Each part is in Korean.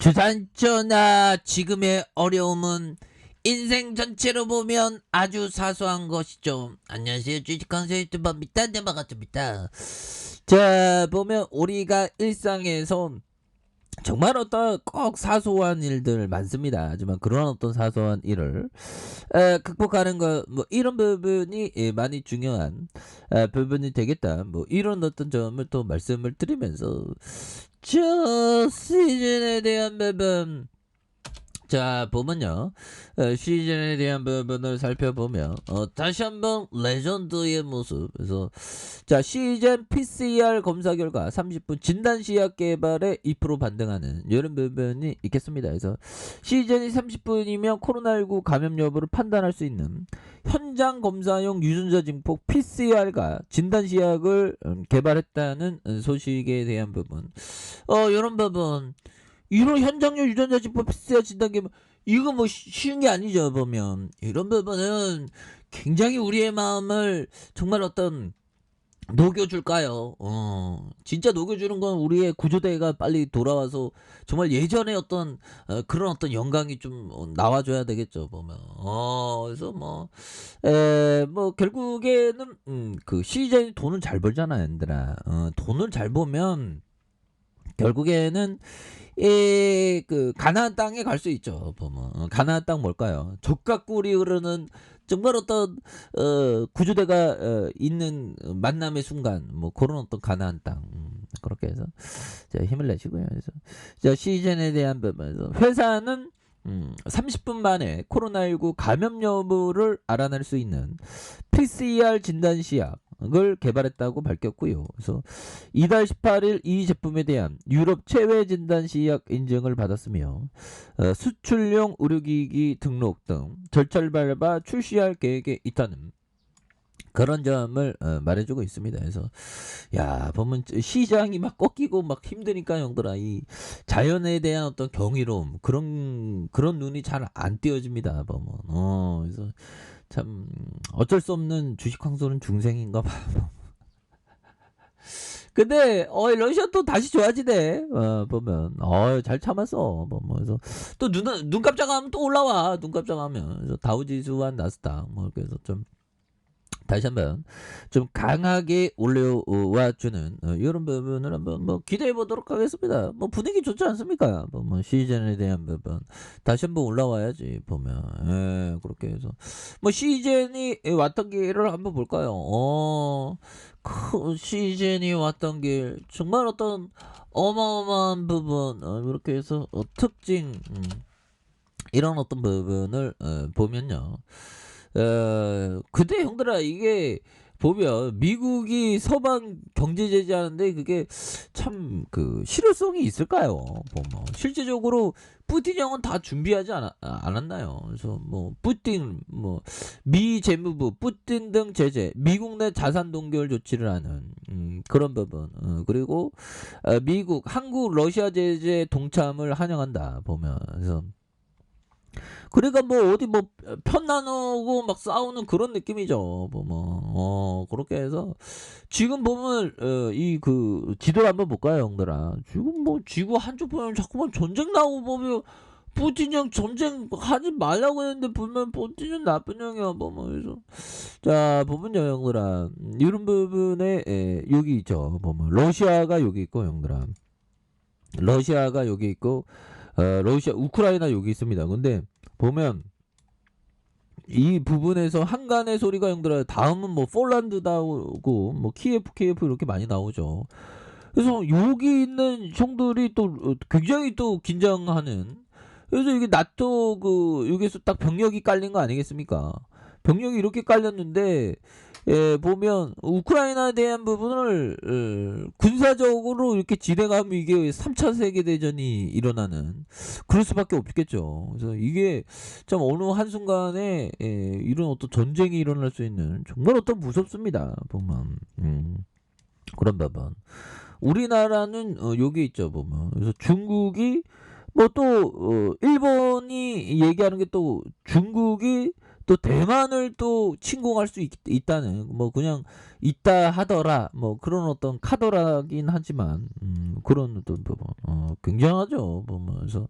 주산전하 지금의 어려움은 인생 전체로 보면 아주 사소한 것이죠. 안녕하세요. 주식강사 유튜버입니다. 네, 반갑습니다. 자, 보면 우리가 일상에서 정말 어떤 꼭 사소한 일들 많습니다. 하지만 그런 어떤 사소한 일을 극복하는 것, 뭐 이런 부분이 많이 중요한 부분이 되겠다. 뭐 이런 어떤 점을 또 말씀을 드리면서 저 시즌에 대한 부분, 자 보면요, 시즌에 대한 부분을 살펴보면 다시 한번 레전드의 모습. 그래서 자, 시즌 PCR 검사 결과 30분 진단시약 개발에 2% 반등하는 이런 부분이 있겠습니다. 그래서 시즌이 30분이면 코로나19 감염 여부를 판단할 수 있는 현장 검사용 유전자 증폭 PCR과 진단시약을 개발했다는 소식에 대한 부분, 이런 부분, 이런 현장용 유전자 증폭 PCR 진단 개발, 이거 뭐 쉬운 게 아니죠. 보면 이런 부분은 굉장히 우리의 마음을 정말 어떤 녹여줄까요? 진짜 녹여주는 건 우리의 구조대가 빨리 돌아와서 정말 예전에 어떤 그런 어떤 영광이 좀 나와줘야 되겠죠. 보면 그래서 뭐 결국에는 그 시즌이 돈을 잘 벌잖아, 얘들아. 돈을 잘 보면 결국에는 그 가나안 땅에 갈 수 있죠. 보면 가나안 땅 뭘까요? 젖과 꿀이 흐르는 정말 어떤 구조대가 있는 만남의 순간, 뭐 그런 어떤 가나안 땅, 그렇게 해서 자, 힘을 내시고요. 그래서 자, 시즌에 대한 부분에서 회사는 30분 만에 코로나19 감염 여부를 알아낼 수 있는 PCR 진단 시약을 개발했다고 밝혔고요. 그래서 이달 18일 이 제품에 대한 유럽 체외 진단 시약 인증을 받았으며 수출용 의료기기 등록 등 절차를 밟아 출시할 계획에 있다는 그런 점을 말해주고 있습니다. 그래서 야, 보면 시장이 막 꺾이고 막 힘드니까 형들아, 이 자연에 대한 어떤 경이로움, 그런 눈이 잘 안 띄어집니다. 보면 그래서 참 어쩔 수 없는 주식 황소는 중생인가 봐. 근데 러시아 또 다시 좋아지네. 보면 잘 참았어. 뭐 그래서 또 눈 깜짝하면 또 올라와. 눈 깜짝하면. 그래서 다우지수와 나스닥 뭐 그래서 좀 다시 한번 좀 강하게 올려와 주는 이런 부분을 한번 뭐 기대해 보도록 하겠습니다. 뭐 분위기 좋지 않습니까? 뭐 시즌에 대한 부분 다시 한번 올라와야지. 보면 그렇게 해서 뭐 시즌이 왔던 길을 한번 볼까요? 시즌이 왔던 길 정말 어떤 어마어마한 부분, 이렇게 해서 특징, 이런 어떤 부분을 보면요. 근데 형들아, 이게 보면 미국이 서방 경제 제재하는데 그게 참 그 실효성이 있을까요? 보면 실제적으로 푸틴 형은 다 준비하지 않았나요? 그래서 뭐 푸틴, 뭐 미 재무부, 푸틴 등 제재, 미국 내 자산 동결 조치를 하는 그런 부분, 그리고 미국, 한국, 러시아 제재 동참을 환영한다. 보면 그래서 그러니까 뭐 어디 뭐 편 나누고 막 싸우는 그런 느낌이죠. 보면 그렇게 해서 지금 보면 이 그 지도를 한번 볼까요, 형들아? 지금 뭐 지구 한쪽 보면 자꾸만 전쟁 나오고 보면 푸틴 형 전쟁 하지 말라고 했는데 보면 푸틴 형 나쁜 형이야. 보면 그래서 자, 보면요, 형들아, 이런 부분에 여기 있죠. 보면 러시아가 여기 있고, 형들아, 러시아가 여기 있고, 러시아 우크라이나 여기 있습니다. 근데 보면 이 부분에서 한간의 소리가 형들아, 다음은 뭐 폴란드 나오고 뭐 키예프 이렇게 많이 나오죠. 그래서 여기 있는 형들이 또 굉장히 또 긴장하는, 그래서 이게 나토 그 여기서 딱 병력이 깔린 거 아니겠습니까? 병력이 이렇게 깔렸는데 보면 우크라이나에 대한 부분을 군사적으로 이렇게 진행하면 이게 3차 세계대전이 일어나는, 그럴 수밖에 없겠죠. 그래서 이게 참 어느 한순간에 이런 어떤 전쟁이 일어날 수 있는 정말 어떤 무섭습니다. 보면 그런 부분. 우리나라는 여기 있죠. 보면 그래서 중국이 뭐 또 일본이 얘기하는 게 또 중국이 또 대만을 또 침공할 수 있다는 뭐 그냥 있다 하더라 뭐 그런 어떤 카더라긴 하지만 그런 어떤 부분 굉장하죠 보면서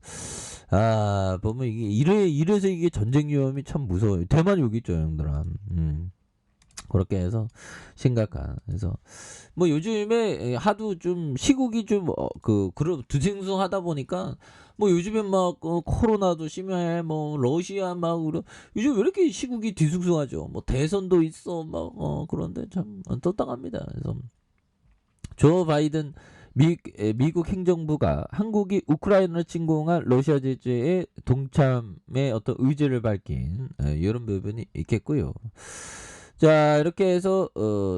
보면 이게 이래서 이게 전쟁 위험이 참 무서워요. 대만 여기 있죠 형들아. 그렇게 해서 심각한. 그래서 뭐 요즘에 하도 좀 시국이 좀 그런 뒤숭숭하다 보니까 뭐 요즘에 막 코로나도 심해 뭐 러시아 막 요즘 왜 이렇게 시국이 뒤숭숭하죠. 뭐 대선도 있어 막 그런데 참 떴당합니다. 그래서 조 바이든 미국 행정부가 한국이 우크라이나를 침공한 러시아 제재에 동참의 어떤 의지를 밝힌 이런 부분이 있겠고요. 자 이렇게 해서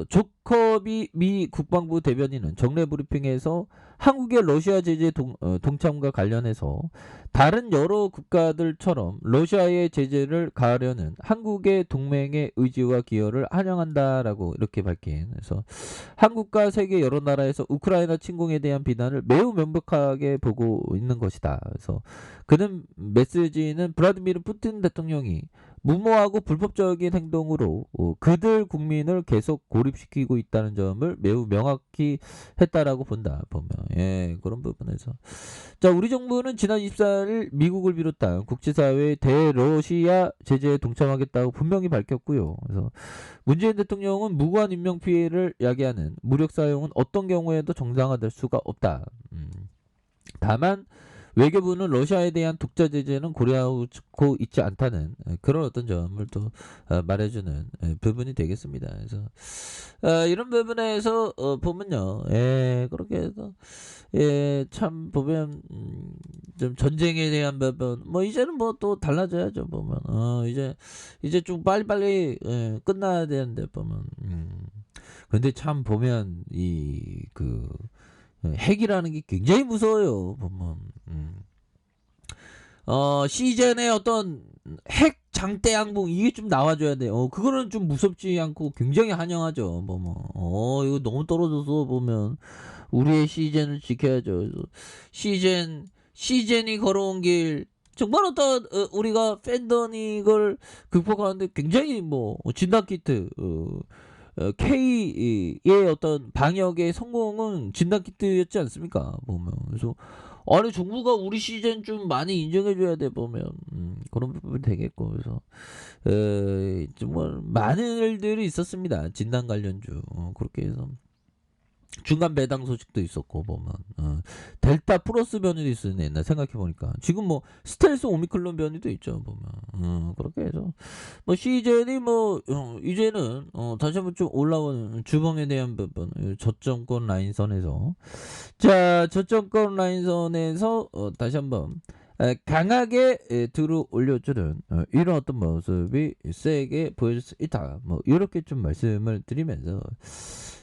조커비 미 국방부 대변인은 정례 브리핑에서 한국의 러시아 제재 동참과 관련해서 다른 여러 국가들처럼 러시아의 제재를 가하려는 한국의 동맹의 의지와 기여를 환영한다라고 이렇게 밝힌. 그래서 한국과 세계 여러 나라에서 우크라이나 침공에 대한 비난을 매우 명백하게 보고 있는 것이다. 그래서 그는 메시지는 블라디미르 푸틴 대통령이 무모하고 불법적인 행동으로 그들 국민을 계속 고립시키고 있다는 점을 매우 명확히 했다라고 본다 보면 그런 부분에서 자 우리 정부는 지난 24일 미국을 비롯한 국제사회의 대러시아 제재에 동참하겠다고 분명히 밝혔고요. 그래서 문재인 대통령은 무고한 인명 피해를 야기하는 무력 사용은 어떤 경우에도 정당화될 수가 없다. 다만 외교부는 러시아에 대한 독자 제재는 고려하고 있지 않다는 그런 어떤 점을 또 말해주는 부분이 되겠습니다. 그래서 이런 부분에서 보면요, 그렇게 해서 참 보면 좀 전쟁에 대한 부분 뭐 이제는 뭐 또 달라져야죠 보면 이제 좀 빨리빨리 끝나야 되는데 보면 근데 참 보면 이 핵이라는 게 굉장히 무서워요 보면 시즌에 어떤 핵 장대 항공 이게 좀 나와줘야 돼요. 그거는 좀 무섭지 않고 굉장히 환영하죠 보면 이거 너무 떨어져서 보면 우리의 시즌을 지켜야죠. 그래서 시즌이 걸어온 길 정말 어떤 우리가 팬더닉을 극복하는데 굉장히 뭐 진단키트 K의 어떤 방역의 성공은 진단키트였지 않습니까? 보면 그래서 아니 정부가 우리 시즌 좀 많이 인정해줘야 돼 보면 그런 부분이 되겠고 그래서 정말 많은 일들이 있었습니다. 진단 관련주 그렇게 해서 중간 배당 소식도 있었고 보면 델타 플러스 변이도 있었네 옛날 생각해보니까 지금 뭐 스텔스 오미클론 변이도 있죠 보면 그렇게 해서 뭐 시즌이 뭐 이제는 다시 한번 좀 올라오는 주봉에 대한 부분 저점권 라인선에서 자 저점권 라인선에서 다시 한번 강하게 들어 올려주는 이런 어떤 모습이 세게 보여줄 수 있다 뭐 이렇게 좀 말씀을 드리면서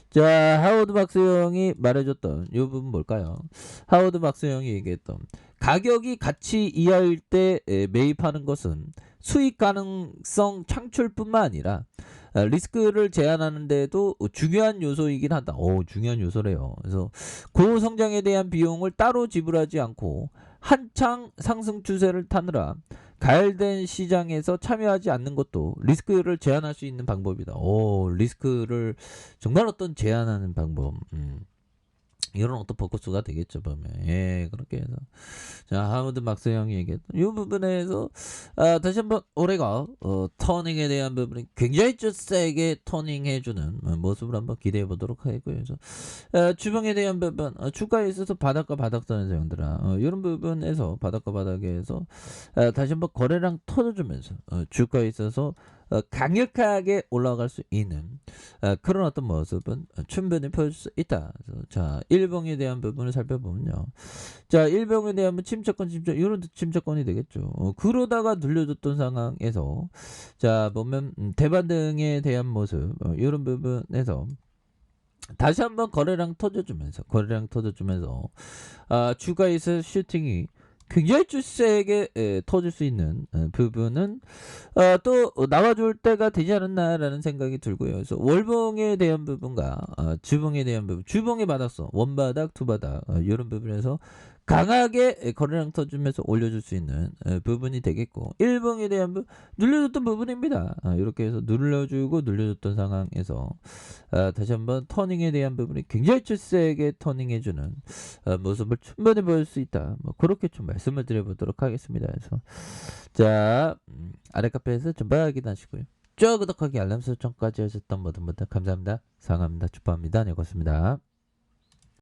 자 하워드 박스 형이 말해줬던 이 부분 뭘까요? 하워드 박스 형이 얘기했던 가격이 가치 이하일 때 매입하는 것은 수익 가능성 창출뿐만 아니라 리스크를 제한하는 데도 중요한 요소이긴 하다. 중요한 요소래요. 그래서 고성장에 대한 비용을 따로 지불하지 않고 한창 상승 추세를 타느라 가열된 시장에서 참여하지 않는 것도 리스크를 제한할 수 있는 방법이다. 리스크를 정말 어떤 제한하는 방법. 이런 어떤 포커스가 되겠죠 보면 그렇게 해서 자 하워드 막스 형이 얘기했던 이 부분에서 다시 한번 올해가 터닝에 대한 부분이 굉장히 좀 세게 터닝해주는 모습을 한번 기대해 보도록 하겠고요. 그래서 주봉에 대한 부분 주가에 있어서 바닥과 바닥선에서 형들아 이런 부분에서 바닥과 바닥에서 다시 한번 거래량 터져주면서 주가에 있어서 강력하게 올라갈 수 있는 그런 어떤 모습은 충분히 보여줄 수 있다. 그래서 자 일봉에 대한 부분을 살펴보면요. 자 일봉에 대한 침착권 이런 침착권이 되겠죠. 그러다가 눌려줬던 상황에서 자 보면 대반등에 대한 모습 이런 부분에서 다시 한번 거래량 터져주면서 주가에서 슈팅이 굉장히 좀 세게 터질 수 있는 부분은 또 나와줄 때가 되지 않았나라는 생각이 들고요. 그래서 월봉에 대한 부분과 주봉에 대한 부분, 주봉의 바닥선, 원바닥, 투바닥 이런 부분에서 강하게 거래량 터주면서 올려줄 수 있는 부분이 되겠고 1봉에 대한 눌려줬던 부분입니다. 이렇게 해서 눌러주고 눌려줬던 상황에서 다시 한번 터닝에 대한 부분이 굉장히 세게 터닝해주는 모습을 충분히 보일 수 있다. 뭐 그렇게 좀 말씀을 드려보도록 하겠습니다. 그래서 자 아래 카페에서 좀 확인하시고요. 쭉 구독하기 알람 설정까지 하셨던 모든 분들 감사합니다. 사랑합니다. 축복합니다. 네, 고맙습니다.